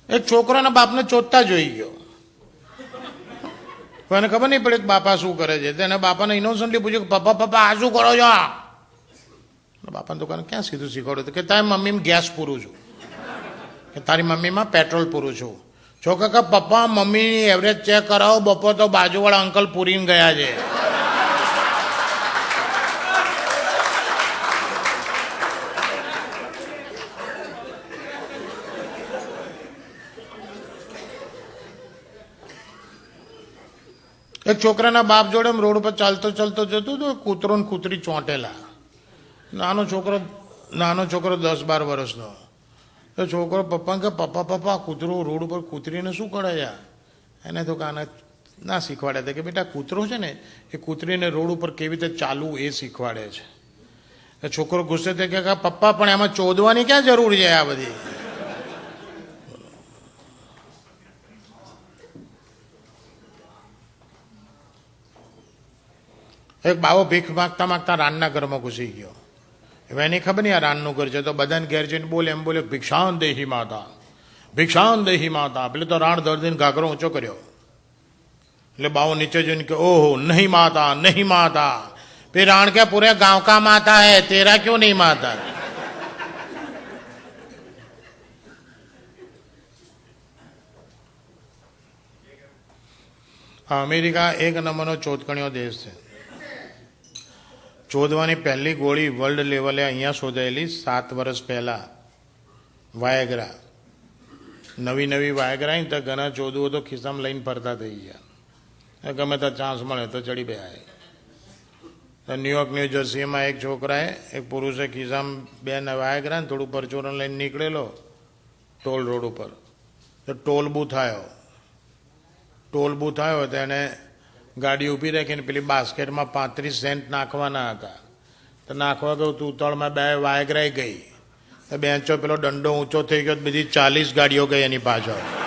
એક છોકરાના બાપને ચોતતા જોઈ ગયો. એને ખબર નહીં પડે કે બાપા શું કરે છે. એને બાપાને ઇનોસન્ટલી પૂછ્યું કે પપ્પા પપ્પા આ શું કરો છો? બાપાને દુકાને ક્યાં સીધું શીખવાડ્યું કે તારી મમ્મીમાં ગેસ પૂરું છું, કે તારી મમ્મીમાં પેટ્રોલ પૂરું છું. છોકરા કે પપ્પા મમ્મીની એવરેજ ચેક કરાવો, બપોર તો બાજુવાળા અંકલ પૂરીને ગયા છે. એક છોકરાના બાપ જોડે રોડ પર ચાલતો ચાલતો જતો તો કૂતરો ને કૂતરી ચોંટેલા. નાનો છોકરો 10-12 વર્ષનો. તો છોકરો પપ્પા કે પપ્પા પપ્પા કૂતરો રોડ ઉપર કૂતરીને શું કરે છે? એને તો કાને ના શીખવાડ્યા હતા કે બેટા કૂતરો છે ને એ કૂતરીને રોડ ઉપર કેવી રીતે ચાલવું એ શીખવાડે છે. એ છોકરો ગુસ્સે થઈ કે પપ્પા પણ એમાં ચોદવાની ક્યાં જરૂર છે આ બધી? એક બાવો ભીખ માગતા માગતા રાનના ઘરમાં ઘૂસી ગયો. એની ખબર નહીં આ રાનનું ઘર છે. તો બધાને ઘેર જઈને બોલે એમ બોલે ભિક્ષાન દેહી માતા, ભિક્ષાન દેહી માતા. પેલે તો રાણ દર્દીને ઘાઘરો ઊંચો કર્યો. એટલે બાવો નીચે જોઈને કે ઓહો નહીં માતા નહીં માતા. फिर राण क्या पूरे गांव का माता है, तेरा क्यों नहीं माता? અમેરિકા એક નંબરનો ચોદકણીયો દેશ છે. ચોદવાની પહેલી ગોળી વર્લ્ડ લેવલે અહીંયા શોધાયેલી 7 વર્ષ પહેલા. વાયગ્રા, નવી વાયગ્રા તો ઘણા ચોદવું તો ખિસ્સામાં લઈને ફરતા થઈ ગયા. ગમે ત્યાં ચાન્સ મળે તો ચડી ગયા. ન્યુયોર્ક ન્યૂ જર્સીમાં એક છોકરાએ એક પુરુષે ખિસ્સામાં 2 વાયગ્રા ને થોડું પરચોરણ લઈને નીકળેલો ટોલ રોડ ઉપર. તો ટોલ બૂથ આવ્યો તો એને ગાડી ઊભી રાખીને પેલી બાસ્કેટમાં 35 સેન્ટ નાખવાના હતા. તો નાખવા ગયું તું ઉતાળમાં 2 વાયગ્રાઈ ગઈ. તો બેન્ચો પેલો દંડો ઊંચો થઈ ગયો, બીજી 40 ગાડીઓ ગઈ એની પાછળ.